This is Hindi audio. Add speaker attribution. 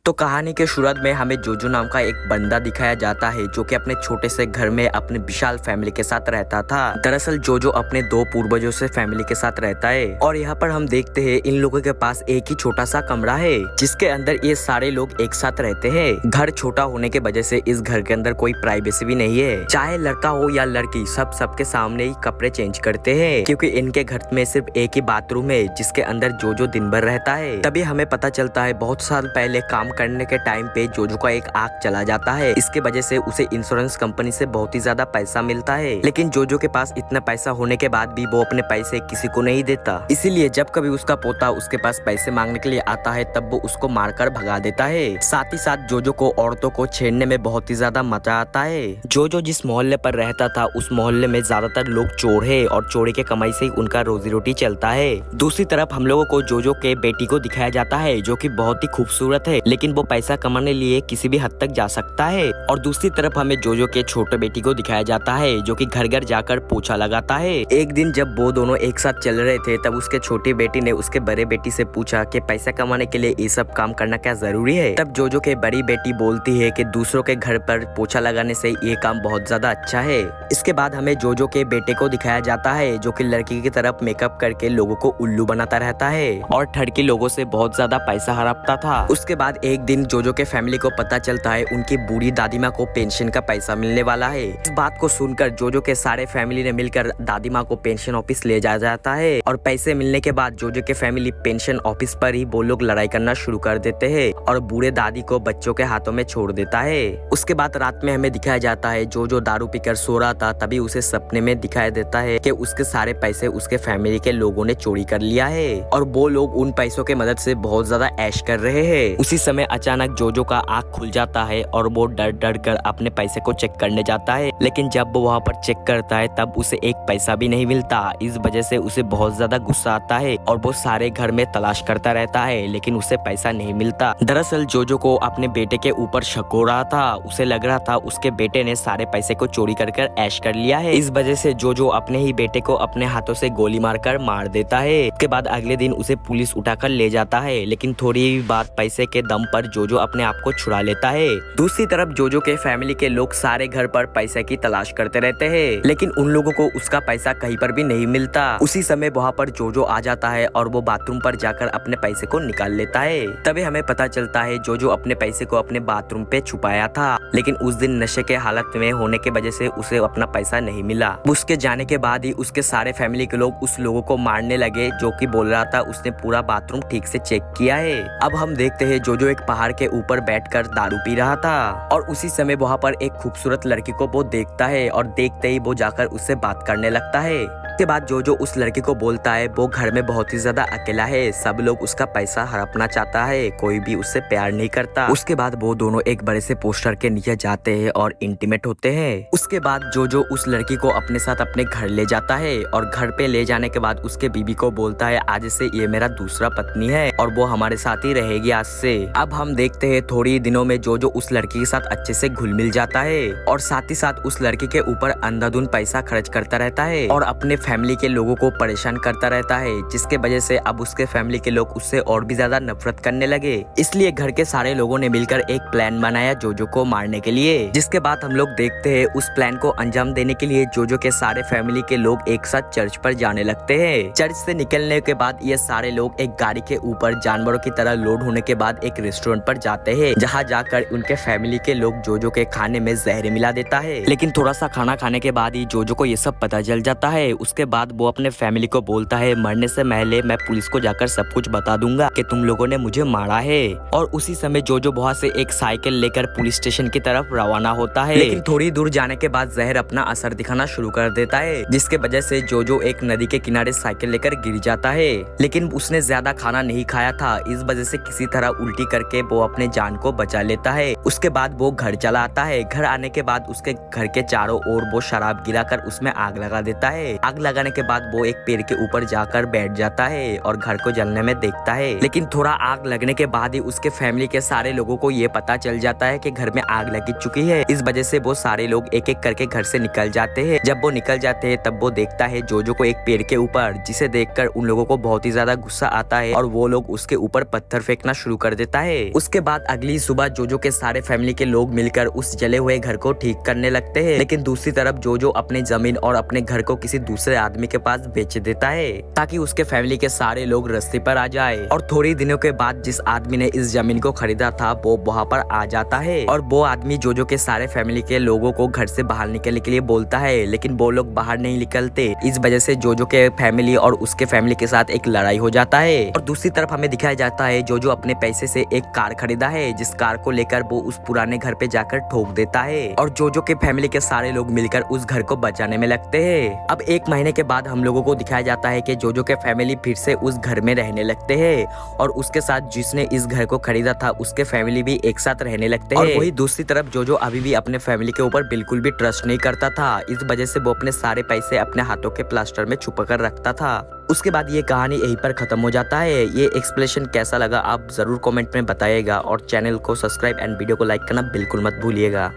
Speaker 1: तो कहानी के शुरुआत में हमें जोजो नाम का एक बंदा दिखाया जाता है जो कि अपने छोटे से घर में अपने विशाल फैमिली के साथ रहता था। दरअसल जोजो अपने दो पूर्वजों से फैमिली के साथ रहता है और यहाँ पर हम देखते हैं इन लोगों के पास एक ही छोटा सा कमरा है जिसके अंदर ये सारे लोग एक साथ रहते हैं। घर छोटा होने के वजह से इस घर के अंदर कोई प्राइवेसी भी नहीं है। चाहे लड़का हो या लड़की, सब सबके सामने ही कपड़े चेंज करते हैं क्योंकि इनके घर में सिर्फ एक ही बाथरूम है जिसके अंदर जोजो दिन भर रहता है। तभी हमें पता चलता है बहुत साल पहले काम करने के टाइम पे जोजो का एक आंख चला जाता है। इसके वजह से उसे इंश्योरेंस कंपनी से बहुत ही ज्यादा पैसा मिलता है, लेकिन जोजो के पास इतना पैसा होने के बाद भी वो अपने पैसे किसी को नहीं देता। इसीलिए जब कभी उसका पोता उसके पास पैसे मांगने के लिए आता है तब वो उसको मारकर भगा देता है। साथ ही साथ जोजो को औरतों को छेड़ने में बहुत ही ज्यादा मजा आता है। जोजो जिस मोहल्ले पर रहता था उस मोहल्ले में ज्यादातर लोग चोर है और चोरी के कमाई से ही उनका रोजी रोटी चलता है। दूसरी तरफ हम लोगों को जोजो के बेटी को दिखाया जाता है जो कि बहुत ही खूबसूरत है, लेकिन वो पैसा कमाने लिए किसी भी हद तक जा सकता है। और दूसरी तरफ हमें जोजो के छोटे बेटी को दिखाया जाता है जो कि घर घर जाकर पोछा लगाता है। एक दिन जब वो दोनों एक साथ चल रहे थे तब उसके छोटी बेटी ने उसके बड़े बेटी से पूछा कि पैसा कमाने के लिए ये सब काम करना क्या जरूरी है। तब जोजो के बड़ी बेटी बोलती है कि दूसरों के घर पर पोछा लगाने से ये काम बहुत ज्यादा अच्छा है। इसके बाद हमें जोजो के बेटे को दिखाया जाता है जो कि लड़की की तरफ मेकअप करके लोगों को उल्लू बनाता रहता है और ठड़की लोगों से बहुत ज्यादा पैसा हड़पता था। उसके बाद एक दिन जोजो के फैमिली को पता चलता है उनकी बूढ़ी दादी माँ को पेंशन का पैसा मिलने वाला है। इस बात को सुनकर जोजो के सारे फैमिली ने मिलकर दादी माँ को पेंशन ऑफिस ले जाया जाता है और पैसे मिलने के बाद जोजो के फैमिली पेंशन ऑफिस पर ही वो लोग लड़ाई करना शुरू कर देते हैं और बूढ़े दादी को बच्चों के हाथों में छोड़ देता है। उसके बाद रात में हमें दिखाया जाता है जोजो दारू पीकर सो रहा था, तभी उसे सपने में दिखाया देता है कि उसके सारे पैसे उसके फैमिली के लोगों ने चोरी कर लिया है और वो लोग उन पैसों के मदद से बहुत ज्यादा ऐश कर रहे हैं। उसी समय अचानक जोजो का आँख खुल जाता है और वो डर डर कर अपने पैसे को चेक करने जाता है, लेकिन जब वो वहाँ पर चेक करता है तब उसे एक पैसा भी नहीं मिलता। इस वजह से उसे बहुत ज्यादा गुस्सा आता है और वो सारे घर में तलाश करता रहता है लेकिन उसे पैसा नहीं मिलता। दरअसल जोजो को अपने बेटे के ऊपर शक हो रहा था। उसे लग रहा था उसके बेटे ने सारे पैसे को चोरी कर ऐश कर लिया है। इस वजह से जोजो अपने ही बेटे को अपने हाथों से गोली मारकर मार देता है। इसके बाद अगले दिन उसे पुलिस उठाकर ले जाता है, लेकिन थोड़ी ही बात पैसे के दम पर जोजो अपने आप को छुड़ा लेता है। दूसरी तरफ जोजो के फैमिली के लोग सारे घर पर पैसे की तलाश करते रहते हैं, लेकिन उन लोगों को उसका पैसा कहीं पर भी नहीं मिलता। उसी समय वहाँ पर जोजो आ जाता है और वो बाथरूम पर जाकर अपने पैसे को निकाल लेता है। तभी हमें पता चलता है जोजो अपने पैसे को अपने बाथरूम पे छुपाया था, लेकिन उस दिन नशे के हालत में होने की वजह से उसे अपना पैसा नहीं मिला। उसके जाने के बाद ही उसके सारे फैमिली के लोग उस लोगों को मारने लगे जो कि बोल रहा था उसने पूरा बाथरूम ठीक से चेक किया है। अब हम देखते हैं जोजो एक पहाड़ के ऊपर बैठकर दारू पी रहा था और उसी समय वहाँ पर एक खूबसूरत लड़की को वो देखता है और देखते ही वो जाकर उससे बात करने लगता है। उसके बाद जोजो उस लड़की को बोलता है वो घर में बहुत ही ज्यादा अकेला है, सब लोग उसका पैसा हड़पना चाहता है, कोई भी उससे प्यार नहीं करता। उसके बाद वो दोनों एक बड़े से पोस्टर के नीचे जाते हैं और इंटीमेट होते हैं। उसके बाद जोजो उस लड़की को अपने साथ अपने घर ले जाता है और घर पे ले जाने के बाद उसके बीबी को बोलता है आज से ये मेरा दूसरा पत्नी है और वो हमारे साथ ही रहेगी आज से। अब हम देखते हैं थोड़ी दिनों में जोजो उस लड़की के साथ अच्छे से घुल मिल जाता है और साथ ही साथ उस लड़की के ऊपर अंधाधुंध पैसा खर्च करता रहता है और अपने फैमिली के लोगों को परेशान करता रहता है, जिसके वजह से अब उसके फैमिली के लोग उससे और भी ज्यादा नफरत करने लगे। इसलिए घर के सारे लोगों ने मिलकर एक प्लान बनाया जोजो को मारने के लिए, जिसके बाद हम लोग देखते हैं उस प्लान को अंजाम देने के लिए जोजो के सारे फैमिली के लोग एक साथ चर्च पर जाने लगते हैं। चर्च से निकलने के बाद ये सारे लोग एक गाड़ी के ऊपर जानवरों की तरह लोड होने के बाद एक रेस्टोरेंट पर जाते हैं, जहाँ जाकर उनके फैमिली के लोग जोजो के खाने में जहर मिला देता है। लेकिन थोड़ा सा खाना खाने के बाद ही जोजो को ये सब पता चल जाता है। उसके बाद वो अपने फैमिली को बोलता है मरने से पहले मैं पुलिस को जाकर सब कुछ बता दूंगा कि तुम लोगों ने मुझे मारा है। और उसी समय जोजो वहाँ से एक साइकिल लेकर पुलिस स्टेशन की तरफ रवाना होता है, लेकिन थोड़ी दूर जाने के बाद जहर अपना असर दिखाना शुरू कर देता है, जिसके वजह से जोजो एक नदी के किनारे साइकिल लेकर गिर जाता है। लेकिन उसने ज्यादा खाना नहीं खाया था, इस वजह से किसी तरह उल्टी करके वो अपने जान को बचा लेता है। उसके बाद वो घर चला आता है। घर आने के बाद उसके घर के चारों ओर वो शराब गिराकर उसमें आग लगा देता है। आग लगाने के बाद वो एक पेड़ के ऊपर जाकर बैठ जाता है और घर को जलने में देखता है। लेकिन थोड़ा आग लगने के बाद ही उसके फैमिली के सारे लोगों को ये पता चल जाता है कि घर में आग लगी चुकी है। इस वजह से वो सारे लोग एक एक करके घर से निकल जाते हैं। जब वो निकल जाते हैं तब वो देखता है जोजो को एक पेड़ के ऊपर, जिसे देखकर उन लोगों को बहुत ही ज्यादा गुस्सा आता है और वो लोग उसके ऊपर पत्थर फेंकना शुरू कर देता है। उसके बाद अगली सुबह जोजो के सारे फैमिली के लोग मिलकर उस जले हुए घर को ठीक करने लगते हैं। लेकिन दूसरी तरफ जोजो अपनी जमीन और अपने घर को किसी दूसरे आदमी के पास बेच देता है ताकि उसके फैमिली के सारे लोग रास्ते पर आ जाए। और थोड़ी दिनों के बाद जिस आदमी ने इस जमीन को खरीदा था वो वहाँ पर आ जाता है और वो आदमी जोजो के सारे फैमिली के लोगों को घर से बाहर निकलने के लिए बोलता है, लेकिन वो लोग बाहर नहीं निकलते। इस वजह से जोजो के फैमिली और उसके फैमिली के साथ एक लड़ाई हो जाता है। और दूसरी तरफ हमें दिखाया जाता है जोजो अपने पैसे से एक कार खरीदा है, जिस कार को लेकर वो उस पुराने घर पे जाकर ठोक देता है और जोजो के फैमिली के सारे लोग मिलकर उस घर को बचाने में लगते हैं। अब एक महीने के बाद हम लोगों को दिखाया जाता है कि जोजो के फैमिली फिर से उस घर में रहने लगते हैं और उसके साथ जिसने इस घर को खरीदा था उसके फैमिली भी एक साथ रहने लगते हैं। और वही दूसरी तरफ जोजो अभी भी अपने फैमिली के ऊपर बिल्कुल भी ट्रस्ट नहीं करता था। इस वजह से वो अपने सारे पैसे अपने हाथों के प्लास्टर में छुपा कर रखता था। उसके बाद ये कहानी यहीं पर खत्म हो जाता है। ये एक्सप्लेनेशन कैसा लगा आप जरूर कमेंट में बताइएगा और चैनल को सब्सक्राइब एंड वीडियो को लाइक करना बिल्कुल मत भूलिएगा।